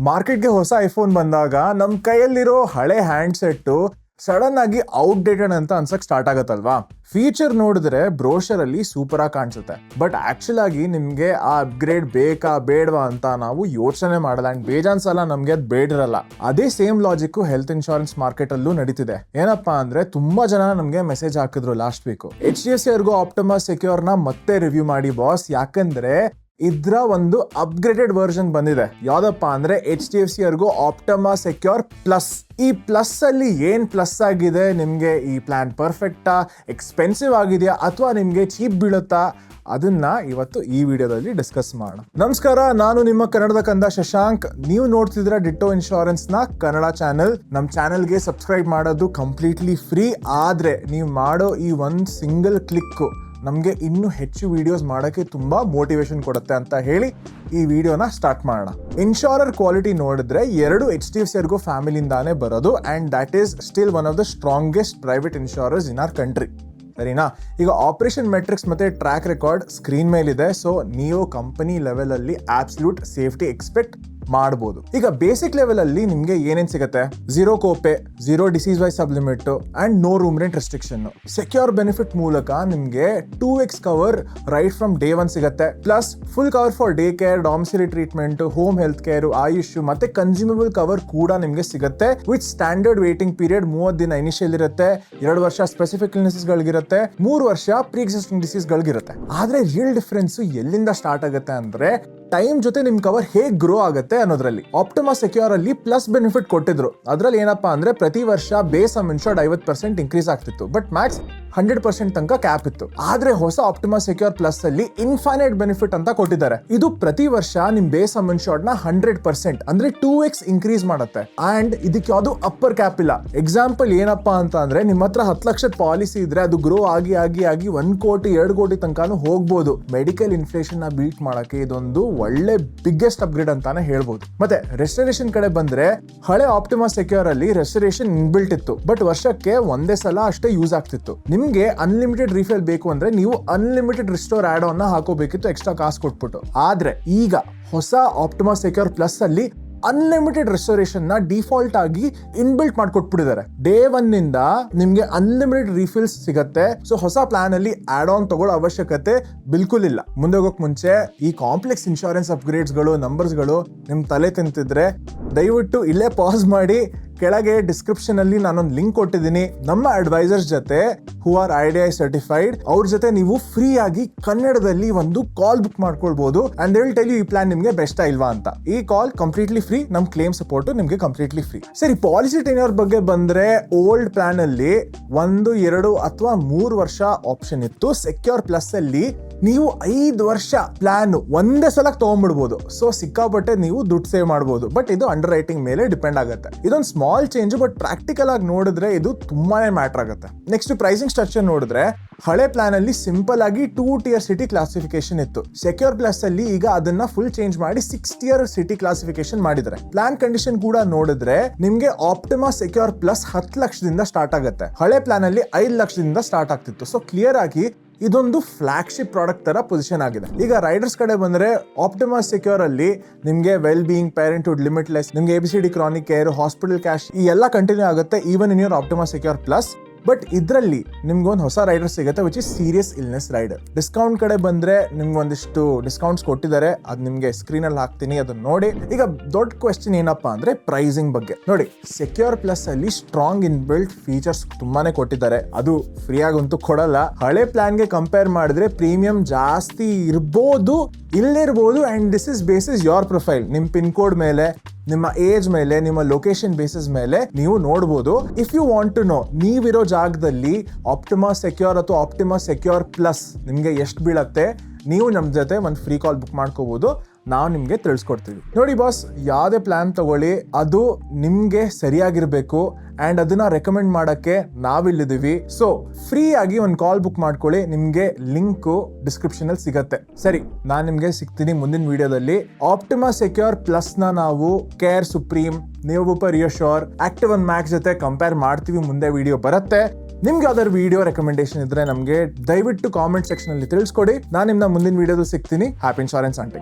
ಮಾರ್ಕೆಟ್ಗೆ ಹೊಸ ಐಫೋನ್ ಬಂದಾಗ ನಮ್ಮ ಕೈಯಲ್ಲಿರೋ ಹಳೆ ಹ್ಯಾಂಡ್ಸೆಟ್ಟು ಸಡನ್ ಆಗಿ ಔಟ್ಡೇಟೆಡ್ ಅಂತ ಅನ್ಸಕ್ ಸ್ಟಾರ್ಟ್ ಆಗತ್ತಲ್ವಾ. ಫೀಚರ್ ನೋಡಿದ್ರೆ ಬ್ರೋಷರ್ ಅಲ್ಲಿ ಸೂಪರ್ ಆಗಿ ಕಾಣಿಸುತ್ತೆ, ಬಟ್ ಆಕ್ಚುಲ್ ಆಗಿ ನಿಮ್ಗೆ ಆ ಅಪ್ಗ್ರೇಡ್ ಬೇಕಾ ಬೇಡವಾ ಅಂತ ನಾವು ಯೋಚನೆ ಮಾಡಲ್ಲ. ಅಂಡ್ ಬೇಜಾನ್ ಸಲ ನಮ್ಗೆ ಅದು ಬೇಡಿರಲ್ಲ. ಅದೇ same logic health insurance market ಅಲ್ಲೂ ನಡೀತಿದೆ. ಏನಪ್ಪಾ ಅಂದ್ರೆ ತುಂಬಾ ಜನ ನಮ್ಗೆ ಮೆಸೇಜ್ ಹಾಕಿದ್ರು ಲಾಸ್ಟ್ ವೀಕ್, HDFC ಅವ್ರಿಗೂ ಆಪ್ಟಿಮಾ ಸೆಕ್ಯೂರ್ ನ ಮತ್ತೆ ರಿವ್ಯೂ ಮಾಡಿ ಬಾಸ್, ಯಾಕಂದ್ರೆ ಇದ್ರ ಒಂದು ಅಪ್ಗ್ರೇಡೆಡ್ ವರ್ಷನ್ ಬಂದಿದೆ. ಯಾವ್ದಪ್ಪ ಅಂದ್ರೆ HDFC ಅವ್ರಿಗೂ ಆಪ್ಟಿಮಾ ಸೆಕ್ಯೂರ್ ಪ್ಲಸ್. ಈ ಪ್ಲಸ್ ಅಲ್ಲಿ ಏನ್ ಪ್ಲಸ್ ಆಗಿದೆ, ನಿಮ್ಗೆ ಈ ಪ್ಲಾನ್ ಪರ್ಫೆಕ್ಟಾ, ಎಕ್ಸ್ಪೆನ್ಸಿವ್ ಆಗಿದೆಯಾ ಅಥವಾ ನಿಮ್ಗೆ ಚೀಪ್ ಬೀಳುತ್ತಾ, ಅದನ್ನ ಇವತ್ತು ಈ ವಿಡಿಯೋದಲ್ಲಿ ಡಿಸ್ಕಸ್ ಮಾಡೋಣ. ನಮಸ್ಕಾರ, ನಾನು ನಿಮ್ಮ ಕನ್ನಡದ ಕಂದ ಶಶಾಂಕ್. ನೀವು ನೋಡ್ತಿದ್ರ ಡಿಟ್ಟೋ ಇನ್ಶೂರೆನ್ಸ್ ನ ಕನ್ನಡ ಚಾನೆಲ್. ನಮ್ಮ ಚಾನೆಲ್ಗೆ ಸಬ್ಸ್ಕ್ರೈಬ್ ಮಾಡೋದು ಕಂಪ್ಲೀಟ್ಲಿ ಫ್ರೀ. ಆದ್ರೆ ನೀವು ಮಾಡೋ ಈ ಒಂದು ಸಿಂಗಲ್ ಕ್ಲಿಕ್ ನಮಗೆ ಇನ್ನೂ ಹೆಚ್ಚು ವಿಡಿಯೋಸ್ ಮಾಡೋಕ್ಕೆ ತುಂಬ ಮೋಟಿವೇಶನ್ ಕೊಡುತ್ತೆ ಅಂತ ಹೇಳಿ ಈ ವಿಡಿಯೋನ ಸ್ಟಾರ್ಟ್ ಮಾಡೋಣ. ಇನ್ಶೂರರ್ ಕ್ವಾಲಿಟಿ ನೋಡಿದ್ರೆ ಎರಡು HDFC ಅವ್ರಿಗೂ ಫ್ಯಾಮಿಲಿಯಿಂದಾನೇ ಬರೋದು, and that is still one of the strongest private insurers in our country. ಸರಿನಾ? ಈಗ ಆಪರೇಷನ್ ಮೆಟ್ರಿಕ್ಸ್ ಮತ್ತೆ ಟ್ರ್ಯಾಕ್ ರೆಕಾರ್ಡ್ ಸ್ಕ್ರೀನ್ ಮೇಲಿದೆ. ಸೊ ನೀವು ಕಂಪನಿ ಲೆವೆಲ್ ಅಲ್ಲಿ ಆಬ್ಸಲ್ಯೂಟ್ ಸೇಫ್ಟಿ ಎಕ್ಸ್ಪೆಕ್ಟ್ ಮಾಡಬಹುದು. ಈಗ ಬೇಸಿಕ್ ಲೆವೆಲ್ ಅಲ್ಲಿ ನಿಮ್ಗೆ ಏನೇನ್ ಸಿಗುತ್ತೆ? 0 copay, 0 disease wise sublimit and no room rent restriction. Secure benefit ಮೂಲಕ ನಿಮ್ಗೆ 2x cover right from day 1 ಸಿಗುತ್ತೆ. Plus full cover for day care, ಡಾಮಿಸಿಲಿ treatment, home health care, AYUSH ಮತ್ತೆ ಕನ್ಸ್ಯೂಮಬಲ್ ಕವರ್ ಕೂಡ ನಿಮ್ಗೆ ಸಿಗುತ್ತೆ. ವಿತ್ ಸ್ಟ್ಯಾಂಡರ್ಡ್ ವೇಟಿಂಗ್ ಪೀರಿಯಡ್ 30 ದಿನ initial ಇರುತ್ತೆ, 2 ವರ್ಷ ಸ್ಪೆಸಿಫಿಕ್ ಇಲ್ನೆಸಸ್ ಗಳಿಗಿರುತ್ತೆ, 3 ವರ್ಷ ಪ್ರೀ ಎಕ್ಸಿಸ್ಟಿಂಗ್ ಡಿಸೀಸ್ ಗಳಿಗಿರುತ್ತೆ. ಆದ್ರೆ ರಿಯಲ್ ಡಿಫರೆನ್ಸ್ ಎಲ್ಲಿಂದ ಸ್ಟಾರ್ಟ್ ಆಗುತ್ತೆ ಅಂದ್ರೆ ಟೈಮ್ ಜೊತೆ ನಿಮ್ ಕವರ್ ಹೇಗ್ ಗ್ರೋ ಆಗುತ್ತೆ ಅನ್ನೋದ್ರಲ್ಲಿ. ಆಪ್ಟಿಮಾ ಸೆಕ್ಯೂರ್ ಅಲ್ಲಿ ಪ್ಲಸ್ ಬೆನಿಫಿಟ್ ಕೊಟ್ಟಿದ್ರು. ಅದ್ರಲ್ಲಿ ಏನಪ್ಪಾ ಅಂದ್ರೆ ಪ್ರತಿ ವರ್ಷ ಬೇಸ್ ಸಮ್ ಇನ್ಶೂರ್ಡ್ 50% ಇನ್ಕ್ರೀಸ್ ಆಗ್ತಿತ್ತು, ಬಟ್ ಮ್ಯಾಕ್ಸ್ 100% ತನಕ ಕ್ಯಾಪ್ ಇತ್ತು. ಆದ್ರೆ ಹೊಸ ಆಪ್ಟಿಮಾ ಸೆಕ್ಯೂರ್ ಪ್ಲಸ್ ಅಲ್ಲಿ ಇನ್ಫೈನೈಟ್ ಬೆನಿಫಿಟ್ ಅಂತ ಕೊಟ್ಟಿದ್ದಾರೆ. ಇದು ಪ್ರತಿ ವರ್ಷ ನಿಮ್ ಬೇಸ್ ಸಮ್ ಇನ್ಶೂರ್ಡ್ ನ 100% ಅಂದ್ರೆ 2x ಇನ್ಕ್ರೀಸ್ ಮಾಡುತ್ತೆ. ಅಂಡ್ ಇದಕ್ಕೆ ಯಾವ್ದು ಅಪ್ಪರ್ ಕ್ಯಾಪ್ ಇಲ್ಲ. ಎಕ್ಸಾಂಪಲ್ ಏನಪ್ಪಾ ಅಂತ ಅಂದ್ರೆ ನಿಮ್ಮ ಹತ್ರ 10 ಲಕ್ಷದ ಪಾಲಿಸಿ ಇದ್ರೆ ಅದು ಗ್ರೋ ಆಗಿ 1 ಕೋಟಿ 2 ಕೋಟಿ ತನಕನೂ ಹೋಗ್ಬೋದು. ಮೆಡಿಕಲ್ ಇನ್ಫ್ಲೇಷನ್ ನ ಬೀಟ್ ಮಾಡಕ್ಕೆ ಇದೊಂದು ಒಳ್ಳೆ ಬಿಗ್ಗೆಸ್ಟ್ ಅಪ್ಗ್ರೇಡ್ ಅಂತಾನೆ ಹೇಳ್ಬೋದು. ಮತ್ತೆ ರೆಸ್ಟೋರೇಷನ್ ಕಡೆ ಬಂದ್ರೆ ಹಳೆ ಆಪ್ಟಿಮಾ ಸೆಕ್ಯೂರ್ ಅಲ್ಲಿ ರೆಸ್ಟೋರೇಷನ್ ಇನ್ಬಿಲ್ಟ್ ಇತ್ತು, ಬಟ್ ವರ್ಷಕ್ಕೆ ಒಂದೇ ಸಲ ಅಷ್ಟೇ ಯೂಸ್ ಆಗ್ತಿತ್ತು. ನಿಮ್ಗೆ ಅನ್ಲಿಮಿಟೆಡ್ ರೀಫಿಲ್ ಬೇಕು ಅಂದ್ರೆ ನೀವು ಅನ್ಲಿಮಿಟೆಡ್ ರಿಸ್ಟೋರ್ ಆಡ್ ಆನ್ ಹಾಕೋಬೇಕಿತ್ತು ಎಕ್ಸ್ಟ್ರಾ ಕಾಸು ಕೊಟ್ಬಿಟ್ಟು. ಆದ್ರೆ ಈಗ ಹೊಸ ಆಪ್ಟಿಮಾ ಸೆಕ್ಯೂರ್ ಪ್ಲಸ್ ಅಲ್ಲಿ ಅನ್ಲಿಮಿಟೆಡ್ ರೆಸ್ಟೋರೇಷನ್ ನ ಡಿಫಾಲ್ಟ್ ಆಗಿ ಇನ್ಬಿಲ್ಟ್ ಮಾಡ್ಕೊಟ್ಬಿಟ್ಟಿದ್ದಾರೆ. ಡೇ 1 ನಿಂದ ನಿಮ್ಗೆ ಅನ್ಲಿಮಿಟೆಡ್ ರೀಫಿಲ್ಸ್ ಸಿಗತ್ತೆ. ಸೊ ಹೊಸ ಪ್ಲಾನ್ ಅಲ್ಲಿ ಆಡ್ ಆನ್ ತಗೊಳ್ಳೋ ಅವಶ್ಯಕತೆ ಬಿಲ್ಕುಲ್ ಇಲ್ಲ. ಮುಂದೆ ಹೋಗೋಕ್ ಮುಂಚೆ ಈ ಕಾಂಪ್ಲೆಕ್ಸ್ ಇನ್ಶೂರೆನ್ಸ್ ಅಪ್ಗ್ರೇಡ್ಸ್ ಗಳು, ನಂಬರ್ಸ್ ಗಳು ನಿಮ್ ತಲೆ ತಿಂತಿದ್ರೆ ದಯವಿಟ್ಟು ಇಲ್ಲೇ ಪಾಸ್ ಮಾಡಿ ಕೆಳಗೆ ಡಿಸ್ಕ್ರಿಪ್ಷನ್ ಅಲ್ಲಿ ನಾನೊಂದು ಲಿಂಕ್ ಕೊಟ್ಟಿದ್ದೀನಿ. ನಮ್ಮ ಅಡ್ವೈಸರ್ಸ್ ಜೊತೆ ಹೂ ಆರ್ IDI ಸರ್ಟಿಫೈಡ್, ಅವ್ರ ಜೊತೆ ನೀವು ಫ್ರೀ ಆಗಿ ಕನ್ನಡದಲ್ಲಿ ಒಂದು ಕಾಲ್ ಬುಕ್ ಮಾಡ್ಕೊಳ್ಬಹುದು. And they will tell you ಈ ಪ್ಲಾನ್ ನಿಮ್ಗೆ ಬೆಸ್ಟ್ ಇಲ್ವಾ ಅಂತ. ಈ ಕಾಲ್ ಕಂಪ್ಲೀಟ್ಲಿ ಫ್ರೀ, ನಮ್ ಕ್ಲೇಮ್ ಸಪೋರ್ಟ್ ನಿಮ್ಗೆ ಕಂಪ್ಲೀಟ್ಲಿ ಫ್ರೀ. ಸರಿ, ಪಾಲಿಸಿ ಟೆನ್ಯೂರ್ ಬಗ್ಗೆ ಬಂದ್ರೆ ಓಲ್ಡ್ ಪ್ಲಾನ್ ಅಲ್ಲಿ 1, 2 ಅಥವಾ 3 ವರ್ಷ ಆಪ್ಷನ್ ಇತ್ತು. ಸೆಕ್ಯೂರ್ ಪ್ಲಸ್ ಅಲ್ಲಿ ನೀವು 5 ವರ್ಷ ಪ್ಲಾನ್ ಒಂದೇ ಸಲ ತಗೊಂಡ್ಬಿಡ್ಬೋದು. ಸೊ ಸಿಕ್ಕಾಪಟ್ಟೆ ನೀವು ದುಡ್ಡು ಸೇವ್ ಮಾಡ್ಬೋದು. ಬಟ್ ಇದು ಅಂಡರ್ ರೈಟಿಂಗ್ ಮೇಲೆ ಡಿಪೆಂಡ್ ಆಗುತ್ತೆ. ಇದೊಂದು ಸ್ಮಾಲ್ ಚೇಂಜ್, ಬಟ್ ಪ್ರಾಕ್ಟಿಕಲ್ ಆಗಿ ನೋಡಿದ್ರೆ ಇದು ತುಂಬಾನೇ ಮ್ಯಾಟರ್ ಆಗುತ್ತೆ. ನೆಕ್ಸ್ಟ್ ಪ್ರೈಸಿಂಗ್ ಸ್ಟ್ರಕ್ಚರ್ ನೋಡಿದ್ರೆ ಹಳೆ ಪ್ಲಾನ್ ಅಲ್ಲಿ ಸಿಂಪಲ್ ಆಗಿ 2 tier ಸಿಟಿ ಕ್ಲಾಸಿಫಿಕೇಶನ್ ಇತ್ತು. ಸೆಕ್ಯೂರ್ ಪ್ಲಸ್ ಅಲ್ಲಿ ಈಗ ಅದನ್ನ ಫುಲ್ ಚೇಂಜ್ ಮಾಡಿ 6 tier ಸಿಟಿ ಕ್ಲಾಸಿಫಿಕೇಶನ್ ಮಾಡಿದ್ರೆ. ಪ್ಲಾನ್ ಕಂಡೀಷನ್ ಕೂಡ ನೋಡಿದ್ರೆ ನಿಮ್ಗೆ ಆಪ್ಟಿಮಾ ಸೆಕ್ಯೂರ್ ಪ್ಲಸ್ 10 ಲಕ್ಷದಿಂದ ಸ್ಟಾರ್ಟ್ ಆಗುತ್ತೆ. ಹಳೆ ಪ್ಲಾನ್ ಅಲ್ಲಿ 5 ಲಕ್ಷದಿಂದ ಸ್ಟಾರ್ಟ್ ಆಗ್ತಿತ್ತು. ಸೊ ಕ್ಲಿಯರ್ ಆಗಿ ಇದೊಂದು ಫ್ಲಾಗ್ಶಿಪ್ ಪ್ರಾಡಕ್ಟ್ ತರ ಪೊಸಿಷನ್ ಆಗಿದೆ. ಈಗ ರೈಡರ್ಸ್ ಕಡೆ ಬಂದ್ರೆ ಆಪ್ಟಿಮಾ ಸೆಕ್ಯೂರ್ ಅಲ್ಲಿ ನಿಮ್ಗೆ ವೆಲ್ ಬೀಯಿಂಗ್, ಪೇರೆಂಟ್ಹುಡ್, ಲಿಮಿಟ್ಲೆಸ್, ನಿಮ್ಗೆ ABCD chronic care, hospital cash ಈ ಎಲ್ಲ ಕಂಟಿನ್ಯೂ ಆಗುತ್ತೆ even in your Optima secure plus. But ಇದರಲ್ಲಿ ನಿಮ್ಗೆ ಒಂದು ಹೊಸ ರೈಡರ್ ಸಿಗುತ್ತೆ, which is serious illness rider. Discount ಕಡೆ ಬಂದ್ರೆ ನಿಮ್ಗೆ ಒಂದಿಷ್ಟು ಡಿಸ್ಕೌಂಟ್ಸ್ ಕೊಟ್ಟಿದ್ದಾರೆ, ಅದು ನಿಮ್ಗೆ ಸ್ಕ್ರೀನ್ ಅಲ್ಲಿ ಹಾಕ್ತೀನಿ, ಅದನ್ನ ನೋಡಿ. ಈಗ ದೊಡ್ಡ ಕ್ವೆಶ್ಚನ್ ಏನಪ್ಪಾ ಅಂದ್ರೆ ಪ್ರೈಸಿಂಗ್ ಬಗ್ಗೆ. ನೋಡಿ, ಸೆಕ್ಯೂರ್ ಪ್ಲಸ್ ಅಲ್ಲಿ ಸ್ಟ್ರಾಂಗ್ ಇನ್ಬಿಲ್ಟ್ ಫೀಚರ್ಸ್ ತುಂಬಾನೇ ಕೊಟ್ಟಿದ್ದಾರೆ. ಅದು ಫ್ರೀ ಆಗಂತೂ ಕೊಡಲ್ಲ. ಹಳೆ ಪ್ಲಾನ್ಗೆ ಕಂಪೇರ್ ಮಾಡಿದ್ರೆ ಪ್ರೀಮಿಯಂ ಜಾಸ್ತಿ ಇರ್ಬೋದು, ಇಲ್ಲಿರ್ಬೋದು. And this is basis your profile. ನಿಮ್ ಪಿನ್ ಕೋಡ್ ಮೇಲೆ, ನಿಮ್ಮ ಏಜ್ ಮೇಲೆ, ನಿಮ್ಮ ಲೊಕೇಶನ್ ಬೇಸಿಸ್ ಮೇಲೆ ನೀವು ನೋಡ್ಬೋದು. If you want to know ನೀವಿರೋ ಜಾಗದಲ್ಲಿ ಆಪ್ಟಿಮಾ ಸೆಕ್ಯೂರ್ ಅಥವಾ ಆಪ್ಟಿಮಾ ಸೆಕ್ಯೂರ್ ಪ್ಲಸ್ ನಿಮ್ಗೆ ಎಷ್ಟು ಬೀಳತ್ತೆ, ನೀವು ನಮ್ಮ ಜೊತೆ ಒಂದು ಫ್ರೀ ಕಾಲ್ ಬುಕ್ ಮಾಡ್ಕೋಬಹುದು. ನಾವು ನಿಮ್ಗೆ ತಿಳಿಸ್ಕೊಡ್ತೀವಿ. ನೋಡಿ ಬಾಸ್, ಯಾವುದೇ ಪ್ಲಾನ್ ತಗೊಳ್ಳಿ ಅದು ನಿಮ್ಗೆ ಸರಿಯಾಗಿರ್ಬೇಕು ಅಂಡ್ ಅದನ್ನ ರೆಕಮೆಂಡ್ ಮಾಡಕ್ಕೆ ನಾವಿಲ್ಲಿದ್ದೀವಿ. ಸೊ ಫ್ರೀ ಆಗಿ ಒಂದು ಕಾಲ್ ಬುಕ್ ಮಾಡ್ಕೊಳ್ಳಿ. ನಿಮ್ಗೆ ಲಿಂಕ್ ಡಿಸ್ಕ್ರಿಪ್ಷನ್ ಅಲ್ಲಿ ಸಿಗತ್ತೆ. ಸರಿ, ನಾನು ನಿಮ್ಗೆ ಸಿಗ್ತೀನಿ ಮುಂದಿನ ವಿಡಿಯೋದಲ್ಲಿ. ಆಪ್ಟಿಮಾ ಸೆಕ್ಯೂರ್ ಪ್ಲಸ್ ನ ನಾವು care supreme, Niva Bupa reassure, active one max ಜೊತೆ ಕಂಪೇರ್ ಮಾಡ್ತೀವಿ. ಮುಂದೆ ವಿಡಿಯೋ ಬರುತ್ತೆ. ನಿಮ್ಗೆ ಯಾವ್ದಾದ್ರು ವಿಡಿಯೋ ರೆಕಮೆಂಡೇಶನ್ ಇದ್ರೆ ನಮಗೆ ದಯವಿಟ್ಟು ಕಾಮೆಂಟ್ ಸೆಕ್ಷನ್ ಅಲ್ಲಿ ತಿಳಿಸ್ಕೊಡಿ. ನಾನು ನಿಮ್ನ ಮುಂದಿನ ವಿಡಿಯೋದು ಸಿಗ್ತೀನಿ. Happy insurance aunty.